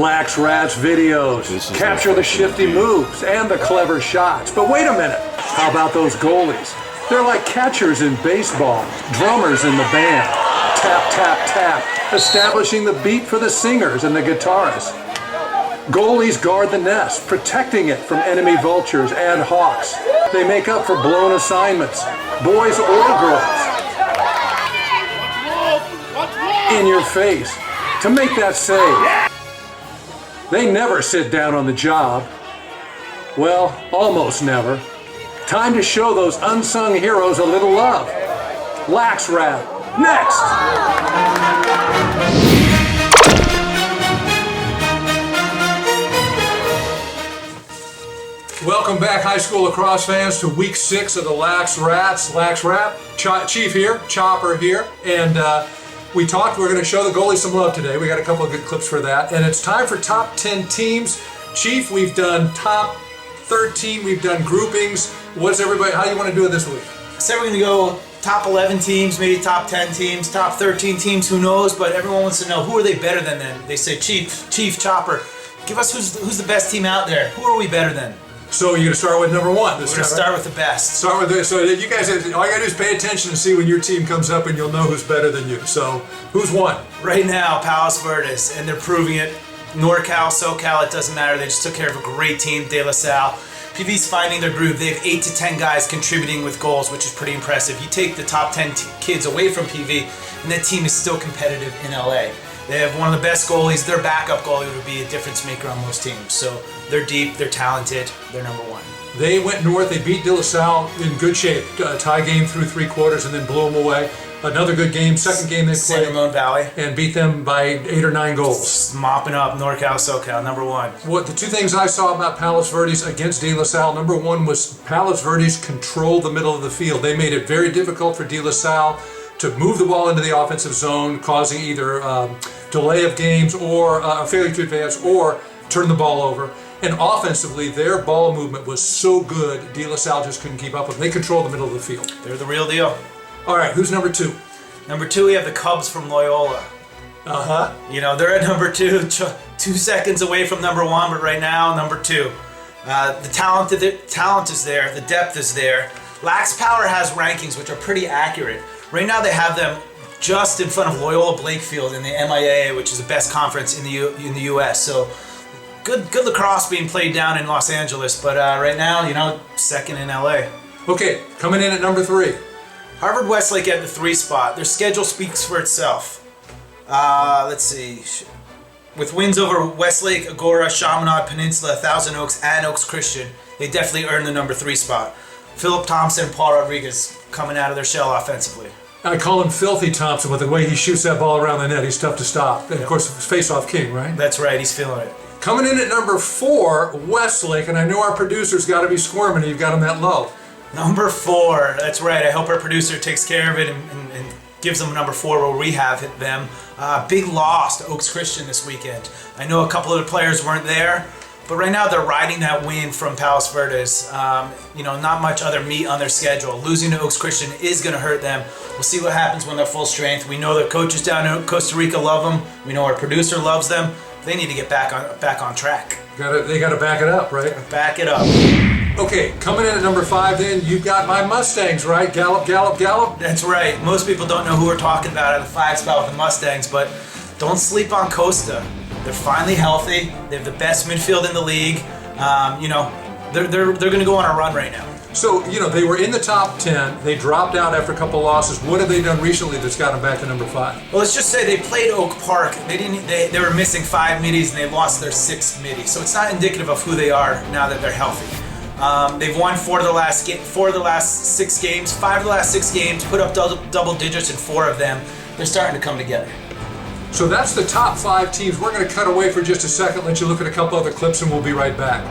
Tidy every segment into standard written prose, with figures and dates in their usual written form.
LaxWrap's videos capture the shifty moves and the clever shots. But wait a minute, how about those goalies? They're like catchers in baseball, drummers in the band. Tap, tap, tap, establishing the beat for the singers and the guitarists. Goalies guard the nest, protecting it from enemy vultures and hawks. They make up for blown assignments, boys or girls. In your face, to make that save. They never sit down on the job. Well, almost never. Time to show those unsung heroes a little love. LaxWrap, next! Welcome back, high school lacrosse fans, to week 6 of the LaxWrap. Chief here, Chopper here, and we talked we're going to show the goalies some love today. We got a couple of good clips for that, and it's time for top 10 teams. Chief, we've done top 13, we've done groupings. What's everybody, how do you want to do it this week? So we're going to go top 11 teams, maybe top 10 teams, top 13 teams, who knows, but everyone wants to know, who are they better than then? They say, Chief, Chopper, give us who's the best team out there. Who are we better than? So you're going to start with number 1 this time, We're going to start with the best. Start with this. So you guys, all you got to do is pay attention and see when your team comes up and you'll know who's better than you. So who's won? Right now, Palos Verdes, and they're proving it. NorCal, SoCal, it doesn't matter. They just took care of a great team, De La Salle. PV's finding their groove. They have 8 to 10 guys contributing with goals, which is pretty impressive. You take the top 10 kids away from PV, and that team is still competitive in LA. They have one of the best goalies. Their backup goalie would be a difference maker on most teams. So they're deep, they're talented, they're number 1. They went north, they beat De La Salle in good shape. Tie game through 3 quarters and then blew them away. Another good game, second game they played. San Ramon Valley. And beat them by 8 or 9 goals. Just mopping up NorCal, SoCal, number 1. What the 2 things I saw about Palos Verdes against De La Salle, number 1 was Palos Verdes controlled the middle of the field. They made it very difficult for De La Salle to move the ball into the offensive zone, causing either delay of games or failure to advance or turn the ball over. And offensively, their ball movement was so good, De La Salle just couldn't keep up with them. They controlled the middle of the field. They're the real deal. All right, who's number 2? Number 2, we have the Cubs from Loyola. You know, they're at number 2, 2 seconds away from number 1, but right now, number 2. The talent is there, the depth is there. Lax Power has rankings which are pretty accurate. Right now, they have them just in front of Loyola Blakefield in the MIAA, which is the best conference in the U.S. So good lacrosse being played down in Los Angeles, but right now, you know, second in LA. Okay, coming in at number 3. Harvard Westlake at the 3 spot. Their schedule speaks for itself. Let's see. With wins over Westlake, Agora, Chaminade Peninsula, Thousand Oaks, and Oaks Christian, they definitely earned the number 3 spot. Philip Thompson and Paul Rodriguez coming out of their shell offensively. I call him Filthy Thompson with the way he shoots that ball around the net. He's tough to stop. And of course, face-off king, right? That's right, he's feeling it. Coming in at number 4, Westlake, and I know our producer's got to be squirming. You've got him that low. Number 4, that's right. I hope our producer takes care of it and gives them number 4 where we have them. Big loss to Oaks Christian this weekend. I know a couple of the players weren't there, but right now they're riding that win from Palos Verdes. You know, not much other meat on their schedule. Losing to Oaks Christian is going to hurt them. We'll see what happens when they're full strength. We know their coaches down in Costa Rica love them. We know our producer loves them. They need to get back on track. They got to back it up, right? Back it up. Okay, coming in at number 5 then, you've got my Mustangs, right? Gallop, gallop, gallop. That's right. Most people don't know who we're talking about at the 5 spot with the Mustangs, but don't sleep on Costa. They're finally healthy. They have the best midfield in the league. You know, they're going to go on a run right now. So, you know, they were in the top 10. They dropped out after a couple of losses. What have they done recently that's got them back to number 5? Well, let's just say they played Oak Park. They were missing 5 middies and they lost their 6th middie. So it's not indicative of who they are now that they're healthy. They've won 4 of the last 6 games. 5 of the last 6 games, put up double digits in 4 of them. They're starting to come together. So that's the top 5 teams. We're going to cut away for just a second, let you look at a couple other clips, and we'll be right back.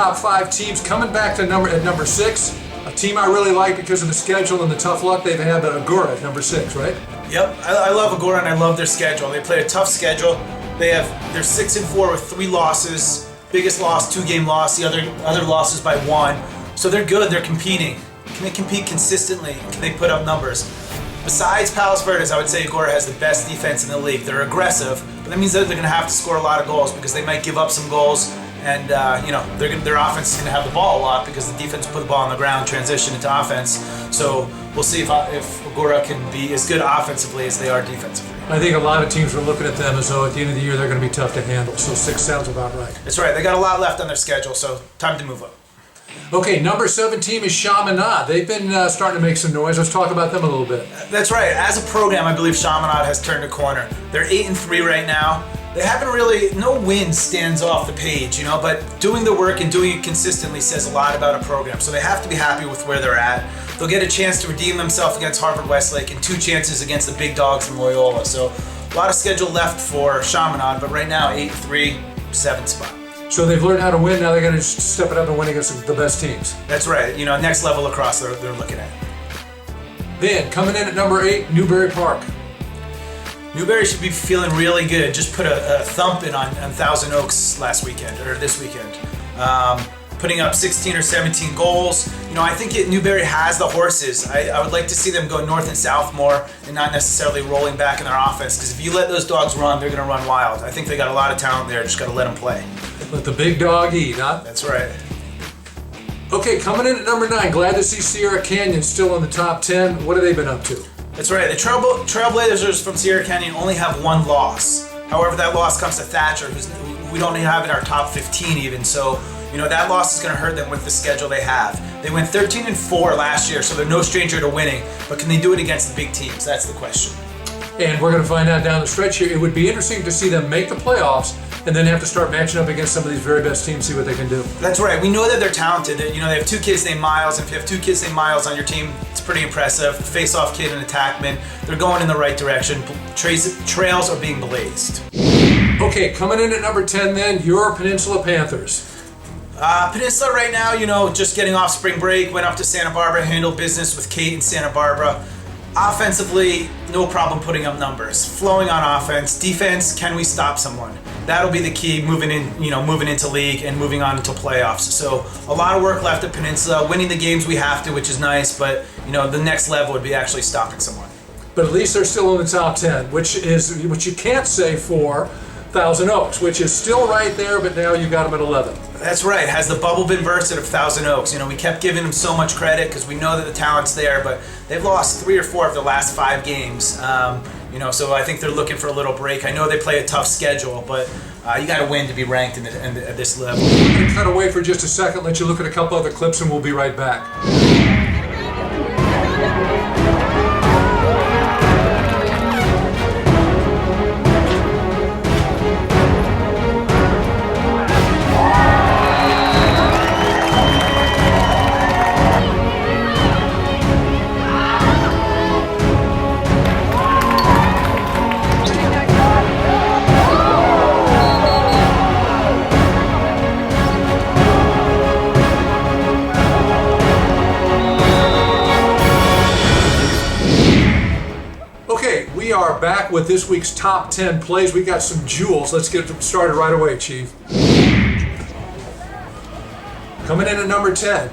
top 5 teams. Coming back to number 6, a team I really like because of the schedule and the tough luck they've had, Agora at number 6, right? Yep, I love Agora and I love their schedule. They play a tough schedule. They're 6-4 with 3 losses. Biggest loss, 2-game loss. The other losses by 1. So they're good. They're competing. Can they compete consistently? Can they put up numbers? Besides Palos Verdes, I would say Agora has the best defense in the league. They're aggressive, but that means that they're going to have to score a lot of goals because they might give up some goals, and their offense is going to have the ball a lot because the defense put the ball on the ground, transition into offense. So we'll see if Agora can be as good offensively as they are defensively. I think a lot of teams are looking at them as though at the end of the year they're going to be tough to handle. So 6 sounds about right. That's right. They got a lot left on their schedule, so time to move up. Okay, number 7 team is Chaminade. They've been starting to make some noise. Let's talk about them a little bit. That's right. As a program, I believe Chaminade has turned a corner. They're 8-3 right now. They haven't really, no win stands off the page, but doing the work and doing it consistently says a lot about a program. So they have to be happy with where they're at. They'll get a chance to redeem themselves against Harvard Westlake and 2 chances against the big dogs from Loyola. So a lot of schedule left for Chaminade, but right now 8-3, 7th spot. So they've learned how to win, now they're going to step it up and win against the best teams. That's right. Next level across they're looking at. Then, coming in at number 8, Newberry Park. Newberry should be feeling really good. Just put a thumping on Thousand Oaks this weekend. Putting up 16 or 17 goals. I think Newberry has the horses. I would like to see them go north and south more and not necessarily rolling back in their offense, because if you let those dogs run, they're going to run wild. I think they got a lot of talent there, just got to let them play. Let the big dog eat, huh? That's right. Okay, coming in at number 9, glad to see Sierra Canyon still in the top 10. What have they been up to? That's right. The Trailblazers from Sierra Canyon only have 1 loss. However, that loss comes to Thatcher, who we don't even have in our top 15 even. So, that loss is going to hurt them with the schedule they have. They went 13-4 last year, so they're no stranger to winning. But can they do it against the big teams? That's the question. And we're going to find out down the stretch here. It would be interesting to see them make the playoffs and then have to start matching up against some of these very best teams, see what they can do. That's right. We know that they're talented. They have 2 kids named Miles, and if you have 2 kids named Miles on your team, it's pretty impressive. Face-off kid and attackman. They're going in the right direction. Trails are being blazed. Okay, coming in at number 10 then, your Peninsula Panthers. Peninsula right now, just getting off spring break, went up to Santa Barbara, handled business with Kate in Santa Barbara. Offensively, no problem putting up numbers. Flowing on offense. Defense, can we stop someone? That'll be the key moving into league and moving on into playoffs. So a lot of work left at Peninsula. Winning the games we have to, which is nice, but the next level would be actually stopping someone. But at least they're still in the top 10, which you can't say for Thousand Oaks, which is still right there, but now you got them at 11. That's right. Has the bubble been bursted of Thousand Oaks? We kept giving them so much credit because we know that the talent's there, but they've lost 3 or 4 of the last 5 games. So I think they're looking for a little break. I know they play a tough schedule, but you got to win to be ranked at this level. We're going to cut away for just a second, let you look at a couple other clips, and we'll be right back. We are back with this week's top 10 plays. We got some jewels. Let's get them started right away, Chief. Coming in at number 10.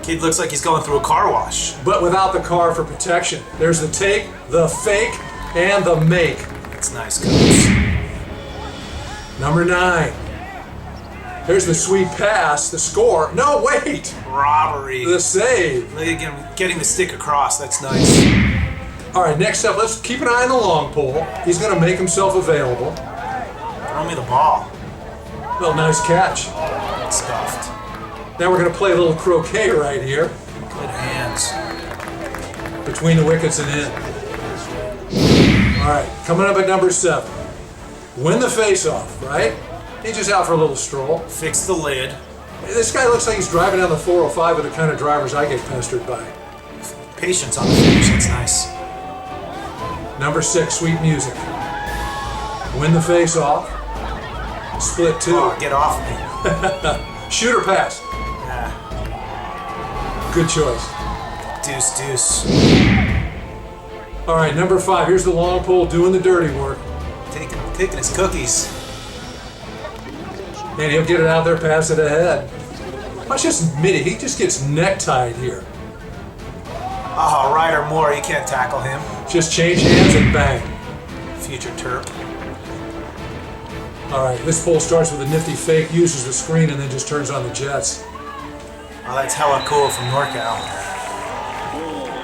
Kid looks like he's going through a car wash. But without the car for protection. There's the take, the fake, and the make. That's nice, Coach. Number 9. There's the sweet pass, the score. No, wait! Robbery. The save. Look at him getting the stick across. That's nice. All right, next up, let's keep an eye on the long pole. He's going to make himself available. Throw me the ball. Well, nice catch. It's stuffed. Now we're going to play a little croquet right here. Good hands. Between the wickets and in. All right, coming up at number 7. Win the face-off, right? He's just out for a little stroll. Fix the lid. This guy looks like he's driving down the 405 with the kind of drivers I get pestered by. Patience on the finish, that's nice. Number 6, Sweet Music. Win the face-off. Split 2. Oh, get off me. Shooter pass. Good choice. Deuce, deuce. All right, number 5. Here's the long pole doing the dirty work. Taking his cookies. And he'll get it out there, pass it ahead. Let's just admit it, he just gets necktied here. Oh, Ryder Moore, you can't tackle him. Just change hands and bang. Future Terp. All right, this pole starts with a nifty fake, uses the screen, and then just turns on the jets. Oh, that's hella cool from NorCal.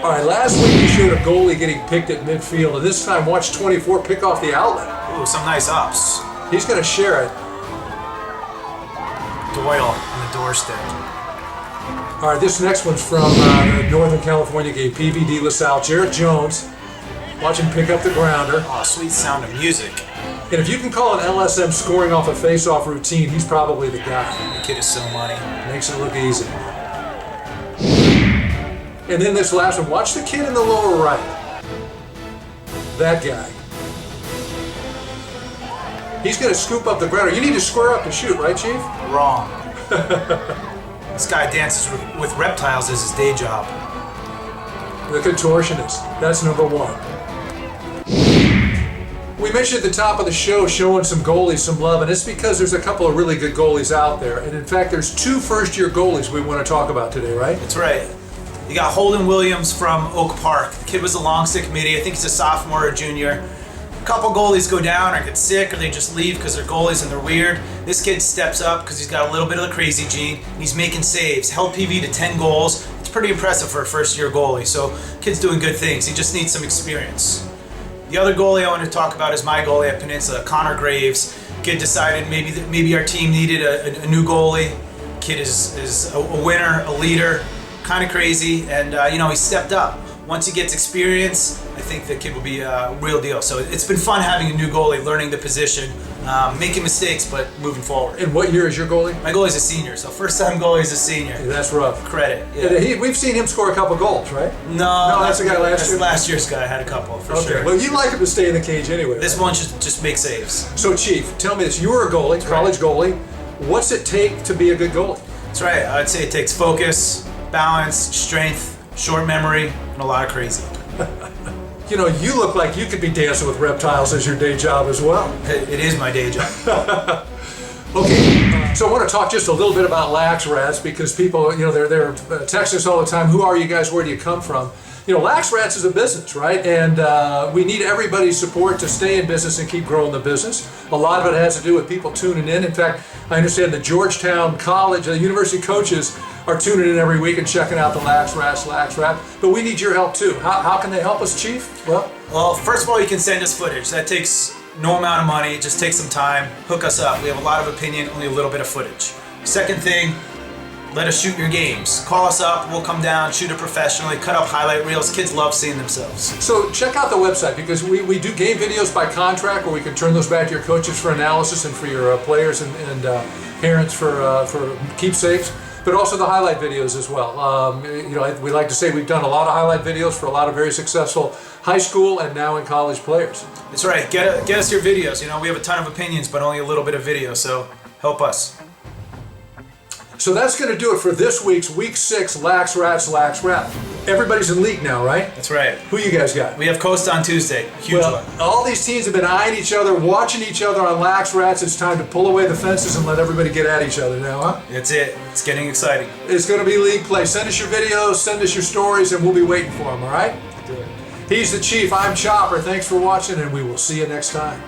All right, last week you showed a goalie getting picked at midfield, and this time watch 24 pick off the outlet. Ooh, some nice ups. He's going to share it. Doyle on the doorstep. All right, this next one's from the Northern California game, PVD LaSalle. Jarrett Jones, watch him pick up the grounder. Oh, sweet sound of music. And if you can call an LSM scoring off a face-off routine, he's probably the guy. The kid is so money. Makes it look easy. And then this last one, watch the kid in the lower right. That guy. He's going to scoop up the grounder. You need to square up and shoot, right, Chief? Wrong. This guy dances with reptiles as his day job. The contortionist. That's number 1. We mentioned at the top of the show showing some goalies some love, and it's because there's a couple of really good goalies out there. And in fact, there's 2 first-year goalies we want to talk about today, right? That's right. You got Holden Williams from Oak Park. The kid was a long stick committee. I think he's a sophomore or junior. A couple goalies go down or get sick or they just leave because they're goalies and they're weird. This kid steps up because he's got a little bit of the crazy gene. And he's making saves. Held PV to 10 goals. It's pretty impressive for a first-year goalie. So kid's doing good things. He just needs some experience. The other goalie I want to talk about is my goalie at Peninsula, Connor Graves. Kid decided maybe our team needed a new goalie. Kid is a winner, a leader, kind of crazy, and he stepped up. Once he gets experience, I think the kid will be a real deal. So it's been fun having a new goalie, learning the position, making mistakes, but moving forward. And what year is your goalie? My goalie's a senior, so first-time goalie's a senior. Yeah, that's rough. Credit. Yeah. And we've seen him score a couple goals, right? No, that's the guy last year? Last year's guy had a couple, for sure. Well, you like him to stay in the cage anyway. This right? one should just make saves. So, Chief, tell me this. You were a goalie, college goalie. What's it take to be a good goalie? That's right. I'd say it takes focus, balance, strength, short memory, and a lot of crazy. You look like you could be dancing with reptiles as your day job as well. It is my day job. Okay, so I want to talk just a little bit about LaxWrap because people, they're texting us all the time. Who are you guys? Where do you come from? LaxWrap is a business, right? And we need everybody's support to stay in business and keep growing the business. A lot of it has to do with people tuning in. In fact, I understand the Georgetown College, the university coaches are tuning in every week and checking out the LaxWrap. But we need your help too. How can they help us, Chief? Well, first of all, you can send us footage. That takes no amount of money. It just takes some time. Hook us up. We have a lot of opinion, only a little bit of footage. Second thing, let us shoot your games. Call us up, we'll come down, shoot it professionally, cut up highlight reels. Kids love seeing themselves. So check out the website because we do game videos by contract where we can turn those back to your coaches for analysis and for your players and parents for keepsakes, but also the highlight videos as well. We like to say we've done a lot of highlight videos for a lot of very successful high school and now in college players. That's right. Get us your videos. We have a ton of opinions, but only a little bit of video, so help us. So that's going to do it for this week's Week 6 LaxWrap. Everybody's in league now, right? That's right. Who you guys got? We have Coast on Tuesday. Huge one. All these teams have been eyeing each other, watching each other on LaxWrap. It's time to pull away the fences and let everybody get at each other now, huh? That's it. It's getting exciting. It's going to be league play. Send us your videos, send us your stories, and we'll be waiting for them, all right? Do it. He's the Chief. I'm Chopper. Thanks for watching, and we will see you next time.